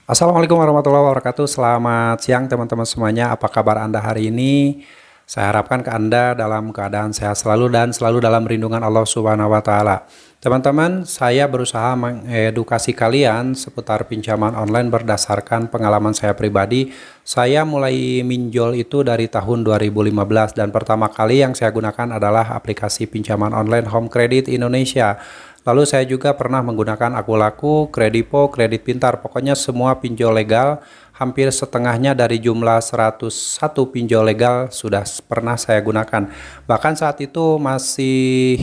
Assalamualaikum warahmatullahi wabarakatuh. Selamat siang teman-teman semuanya. Apa kabar Anda hari ini? Saya harapkan ke Anda dalam keadaan sehat selalu dan selalu dalam perlindungan Allah Subhanahu wa taala. Teman-teman, saya berusaha mengedukasi kalian seputar pinjaman online berdasarkan pengalaman saya pribadi. Saya mulai minjol itu dari tahun 2015 dan pertama kali yang saya gunakan adalah aplikasi pinjaman online Home Credit Indonesia. Lalu saya juga pernah menggunakan Akulaku, Kredipo, Kredit Pintar, pokoknya semua pinjol legal, hampir setengahnya dari jumlah 101 pinjol legal sudah pernah saya gunakan. Bahkan saat itu masih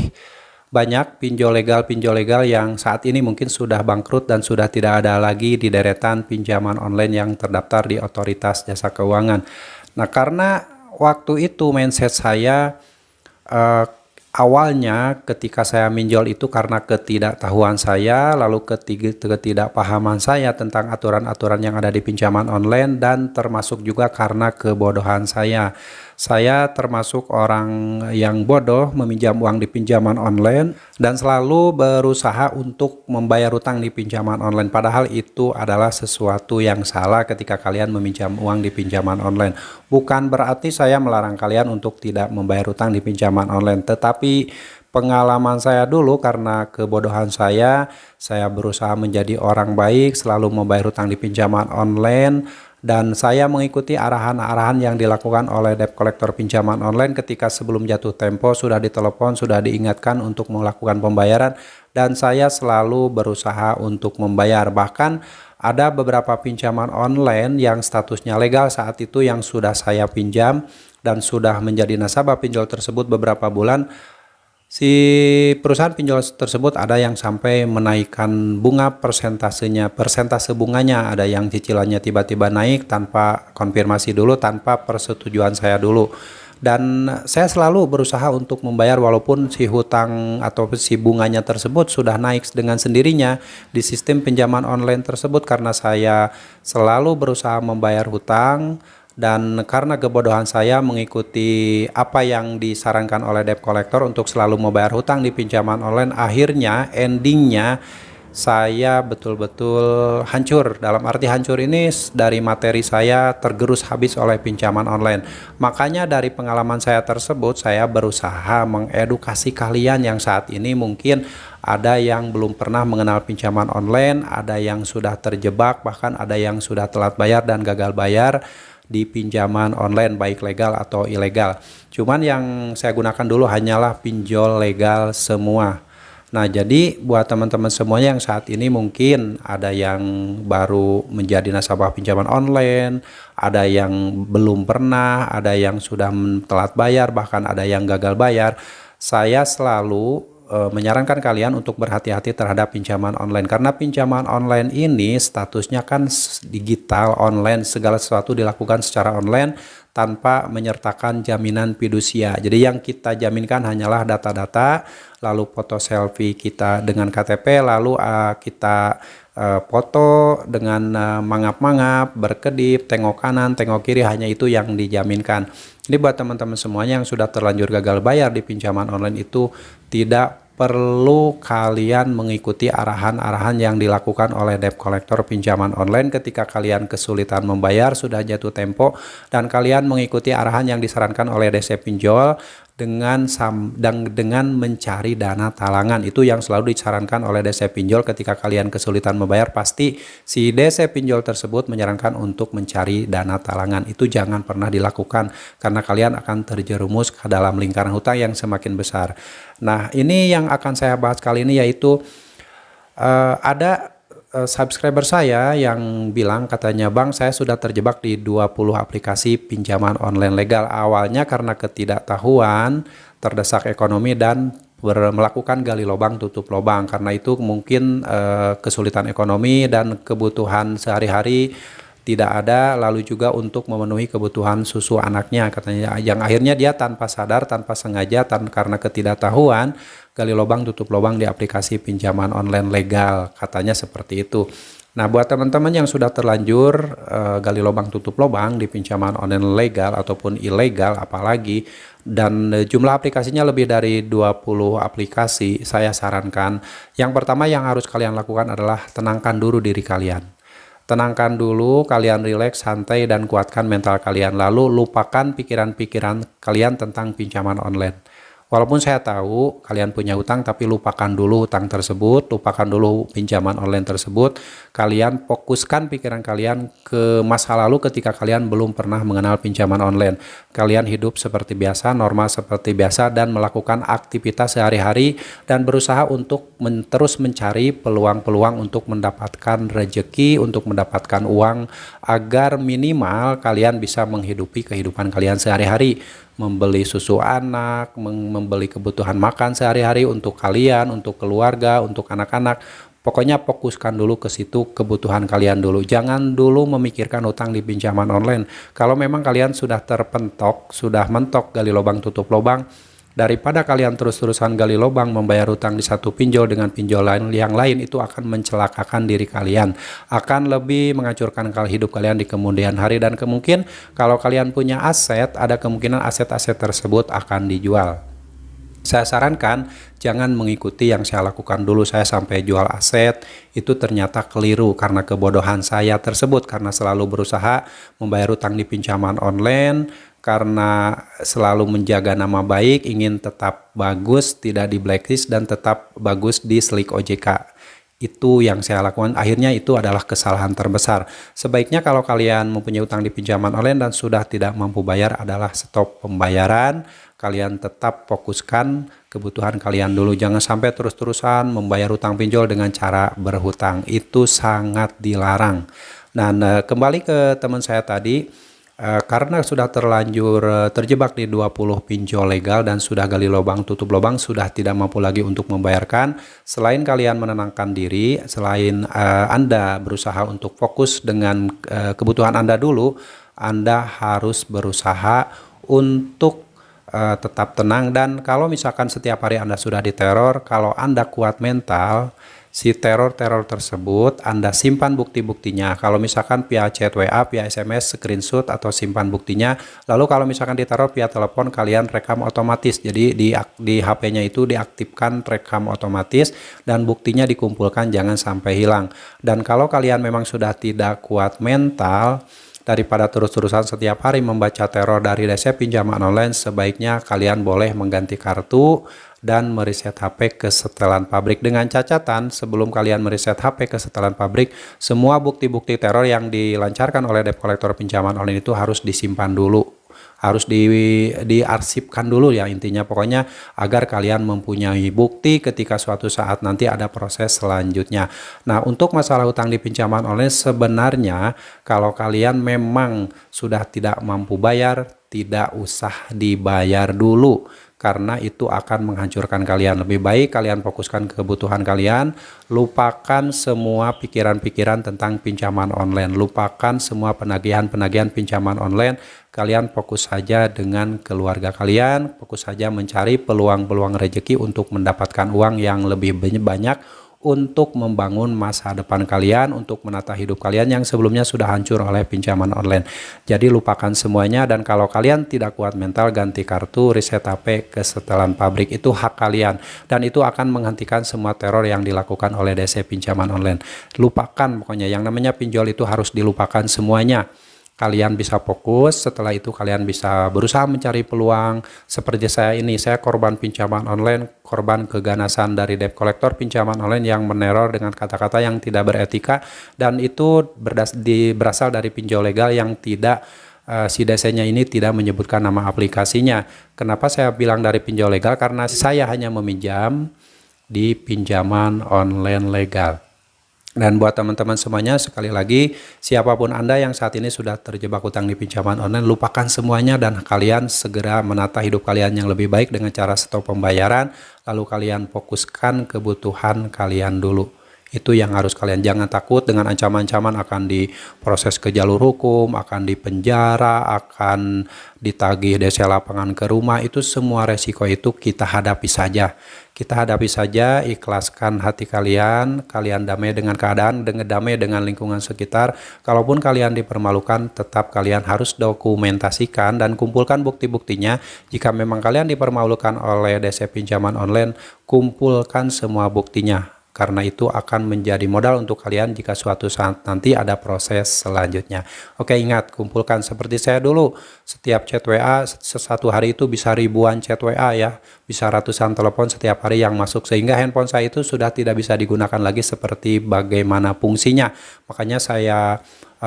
banyak pinjol legal yang saat ini mungkin sudah bangkrut dan sudah tidak ada lagi di deretan pinjaman online yang terdaftar di Otoritas Jasa Keuangan. Nah, karena waktu itu mindset saya eh, awalnya ketika saya minjol itu karena ketidaktahuan saya, lalu ketidakpahaman saya tentang aturan-aturan yang ada di pinjaman online dan termasuk juga karena kebodohan saya. Saya termasuk orang yang bodoh meminjam uang di pinjaman online dan selalu berusaha untuk membayar hutang di pinjaman online. Padahal itu adalah sesuatu yang salah ketika kalian meminjam uang di pinjaman online. Bukan berarti saya melarang kalian untuk tidak membayar hutang di pinjaman online, tetapi pengalaman saya dulu karena kebodohan saya berusaha menjadi orang baik, selalu membayar hutang di pinjaman online, dan saya mengikuti arahan-arahan yang dilakukan oleh debt collector pinjaman online ketika sebelum jatuh tempo sudah ditelepon, sudah diingatkan untuk melakukan pembayaran, dan saya selalu berusaha untuk membayar. Bahkan ada beberapa pinjaman online yang statusnya legal saat itu yang sudah saya pinjam dan sudah menjadi nasabah pinjol tersebut beberapa bulan. Si perusahaan pinjol tersebut ada yang sampai menaikkan bunga persentase bunganya, ada yang cicilannya tiba-tiba naik tanpa konfirmasi dulu, tanpa persetujuan saya dulu. Dan saya selalu berusaha untuk membayar walaupun si hutang atau si bunganya tersebut sudah naik dengan sendirinya di sistem pinjaman online tersebut, karena saya selalu berusaha membayar hutang. Dan karena kebodohan saya mengikuti apa yang disarankan oleh debt collector untuk selalu membayar hutang di pinjaman online, akhirnya endingnya saya betul-betul hancur. Dalam arti hancur ini dari materi saya tergerus habis oleh pinjaman online. Makanya dari pengalaman saya tersebut, saya berusaha mengedukasi kalian yang saat ini mungkin ada yang belum pernah mengenal pinjaman online, ada yang sudah terjebak, bahkan ada yang sudah telat bayar dan gagal bayar di pinjaman online baik legal atau ilegal. Cuman yang saya gunakan dulu hanyalah pinjol legal semua. Nah, jadi buat teman-teman semuanya yang saat ini mungkin ada yang baru menjadi nasabah pinjaman online, ada yang belum pernah, ada yang sudah telat bayar, bahkan ada yang gagal bayar. Saya selalu menyarankan kalian untuk berhati-hati terhadap pinjaman online, karena pinjaman online ini statusnya kan digital, online, segala sesuatu dilakukan secara online tanpa menyertakan jaminan fidusia. Jadi yang kita jaminkan hanyalah data-data, lalu foto selfie kita dengan KTP, lalu kita foto dengan mangap-mangap, berkedip, tengok kanan, tengok kiri, hanya itu yang dijaminkan. Ini buat teman-teman semuanya yang sudah terlanjur gagal bayar di pinjaman online itu tidak perlu kalian mengikuti arahan-arahan yang dilakukan oleh debt collector pinjaman online ketika kalian kesulitan membayar, sudah jatuh tempo, dan kalian mengikuti arahan yang disarankan oleh DC Pinjol dengan mencari dana talangan. Itu yang selalu disarankan oleh DC Pinjol ketika kalian kesulitan membayar, pasti si DC Pinjol tersebut menyarankan untuk mencari dana talangan. Itu jangan pernah dilakukan karena kalian akan terjerumus ke dalam lingkaran hutang yang semakin besar. Nah, ini yang akan saya bahas kali ini, yaitu ada subscriber saya yang bilang, katanya, "Bang, saya sudah terjebak di 20 aplikasi pinjaman online legal. Awalnya karena ketidaktahuan, terdesak ekonomi, dan melakukan gali lubang tutup lubang. Karena itu mungkin kesulitan ekonomi dan kebutuhan sehari-hari tidak ada, lalu juga untuk memenuhi kebutuhan susu anaknya," katanya, yang akhirnya dia tanpa sadar, tanpa sengaja, karena ketidaktahuan, gali lubang tutup lubang di aplikasi pinjaman online legal, katanya seperti itu. Nah, buat teman-teman yang sudah terlanjur gali lubang tutup lubang di pinjaman online legal ataupun ilegal apalagi, dan jumlah aplikasinya lebih dari 20 aplikasi, saya sarankan yang pertama yang harus kalian lakukan adalah tenangkan dulu diri kalian. Tenangkan dulu, kalian rileks, santai, dan kuatkan mental kalian. Lalu lupakan pikiran-pikiran kalian tentang pinjaman online. Walaupun saya tahu kalian punya utang, tapi lupakan dulu utang tersebut, lupakan dulu pinjaman online tersebut. Kalian fokuskan pikiran kalian ke masa lalu ketika kalian belum pernah mengenal pinjaman online. Kalian hidup seperti biasa, normal seperti biasa, dan melakukan aktivitas sehari-hari dan berusaha untuk terus mencari peluang-peluang untuk mendapatkan rejeki, untuk mendapatkan uang, agar minimal kalian bisa menghidupi kehidupan kalian sehari-hari, membeli susu anak, membeli kebutuhan makan sehari-hari untuk kalian, untuk keluarga, untuk anak-anak. Pokoknya fokuskan dulu ke situ, kebutuhan kalian dulu. Jangan dulu memikirkan utang di pinjaman online. Kalau memang kalian sudah terpentok, sudah mentok gali lubang tutup lubang, daripada kalian terus-terusan gali lubang membayar utang di satu pinjol dengan pinjol lain yang lain, itu akan mencelakakan diri kalian, akan lebih menghancurkan hidup kalian di kemudian hari. Dan kemungkinan kalau kalian punya aset, ada kemungkinan aset-aset tersebut akan dijual. Saya sarankan jangan mengikuti yang saya lakukan dulu. Saya sampai jual aset, itu ternyata keliru karena kebodohan saya tersebut, karena selalu berusaha membayar utang di pinjaman online, karena selalu menjaga nama baik, ingin tetap bagus, tidak di blacklist, dan tetap bagus di Slick OJK. Itu yang saya lakukan. Akhirnya itu adalah kesalahan terbesar. Sebaiknya kalau kalian mempunyai utang di pinjaman online dan sudah tidak mampu bayar, adalah stop pembayaran. Kalian tetap fokuskan kebutuhan kalian dulu. Jangan sampai terus-terusan membayar utang pinjol dengan cara berhutang. Itu sangat dilarang. Nah, kembali ke teman saya tadi. Karena sudah terlanjur terjebak di 20 pinjol legal dan sudah gali lubang tutup lubang, sudah tidak mampu lagi untuk membayarkan. Selain kalian menenangkan diri, selain Anda berusaha untuk fokus dengan kebutuhan Anda dulu, Anda harus berusaha untuk tetap tenang. Dan kalau misalkan setiap hari Anda sudah diteror, kalau Anda kuat mental, si teror-teror tersebut Anda simpan bukti-buktinya. Kalau misalkan via chat WA, via SMS, screenshot atau simpan buktinya. Lalu kalau misalkan diteror via telepon, kalian rekam otomatis. Jadi di HP-nya itu diaktifkan rekam otomatis dan buktinya dikumpulkan, jangan sampai hilang. Dan kalau kalian memang sudah tidak kuat mental, daripada terus-terusan setiap hari membaca teror dari DC pinjaman online, sebaiknya kalian boleh mengganti kartu dan mereset HP ke setelan pabrik. Dengan catatan, sebelum kalian mereset HP ke setelan pabrik, semua bukti-bukti teror yang dilancarkan oleh debt collector pinjaman online itu harus disimpan dulu, harus diarsipkan dulu ya, intinya pokoknya agar kalian mempunyai bukti ketika suatu saat nanti ada proses selanjutnya. Nah, untuk masalah utang di pinjaman online, sebenarnya kalau kalian memang sudah tidak mampu bayar, tidak usah dibayar dulu, karena itu akan menghancurkan kalian. Lebih baik kalian fokuskan ke kebutuhan kalian, lupakan semua pikiran-pikiran tentang pinjaman online, lupakan semua penagihan-penagihan pinjaman online. Kalian fokus saja dengan keluarga kalian, fokus saja mencari peluang-peluang rezeki untuk mendapatkan uang yang lebih banyak, untuk membangun masa depan kalian, untuk menata hidup kalian yang sebelumnya sudah hancur oleh pinjaman online. Jadi lupakan semuanya, dan kalau kalian tidak kuat mental, ganti kartu, reset HP ke setelan pabrik. Itu hak kalian, dan itu akan menghentikan semua teror yang dilakukan oleh DC pinjaman online. Lupakan, pokoknya yang namanya pinjol itu harus dilupakan semuanya. Kalian bisa fokus, setelah itu kalian bisa berusaha mencari peluang. Seperti saya ini, saya korban pinjaman online, korban keganasan dari debt collector pinjaman online yang meneror dengan kata-kata yang tidak beretika, dan itu berasal dari pinjol legal yang tidak, si DC-nya ini tidak menyebutkan nama aplikasinya. Kenapa saya bilang dari pinjol legal? Karena saya hanya meminjam di pinjaman online legal. Dan buat teman-teman semuanya, sekali lagi, siapapun Anda yang saat ini sudah terjebak utang di pinjaman online, lupakan semuanya dan kalian segera menata hidup kalian yang lebih baik dengan cara stop pembayaran, lalu kalian fokuskan kebutuhan kalian dulu. Itu yang harus kalian, jangan takut dengan ancaman-ancaman akan diproses ke jalur hukum, akan dipenjara, akan ditagih DC lapangan ke rumah. Itu semua resiko itu kita hadapi saja. Kita hadapi saja, ikhlaskan hati kalian, kalian damai dengan keadaan, damai dengan lingkungan sekitar. Kalaupun kalian dipermalukan, tetap kalian harus dokumentasikan dan kumpulkan bukti-buktinya. Jika memang kalian dipermalukan oleh DC pinjaman online, kumpulkan semua buktinya. karena itu akan menjadi modal untuk kalian jika suatu saat nanti ada proses selanjutnya. Oke, ingat, kumpulkan seperti saya dulu, setiap chat WA satu hari itu bisa ribuan chat WA ya, bisa ratusan telepon setiap hari yang masuk, sehingga handphone saya itu sudah tidak bisa digunakan lagi seperti bagaimana fungsinya. Makanya saya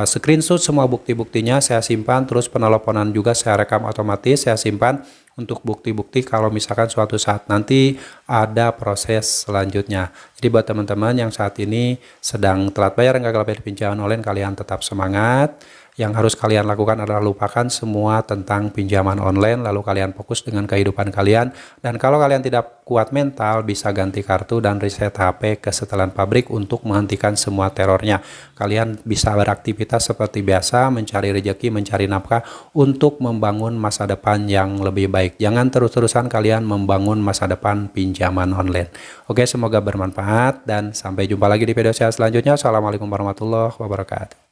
screenshot semua bukti-buktinya, saya simpan, terus penelponan juga saya rekam otomatis, saya simpan untuk bukti-bukti kalau misalkan suatu saat nanti ada proses selanjutnya. Jadi buat teman-teman yang saat ini sedang telat bayar dan gagal bayar pinjaman online, kalian tetap semangat. Yang harus kalian lakukan adalah lupakan semua tentang pinjaman online, lalu kalian fokus dengan kehidupan kalian. Dan kalau kalian tidak kuat mental, bisa ganti kartu dan reset HP ke setelan pabrik untuk menghentikan semua terornya. Kalian bisa beraktivitas seperti biasa, mencari rezeki, mencari nafkah untuk membangun masa depan yang lebih baik. Jangan terus-terusan kalian membangun masa depan pinjaman online. Oke, semoga bermanfaat dan sampai jumpa lagi di video saya selanjutnya. Assalamualaikum warahmatullahi wabarakatuh.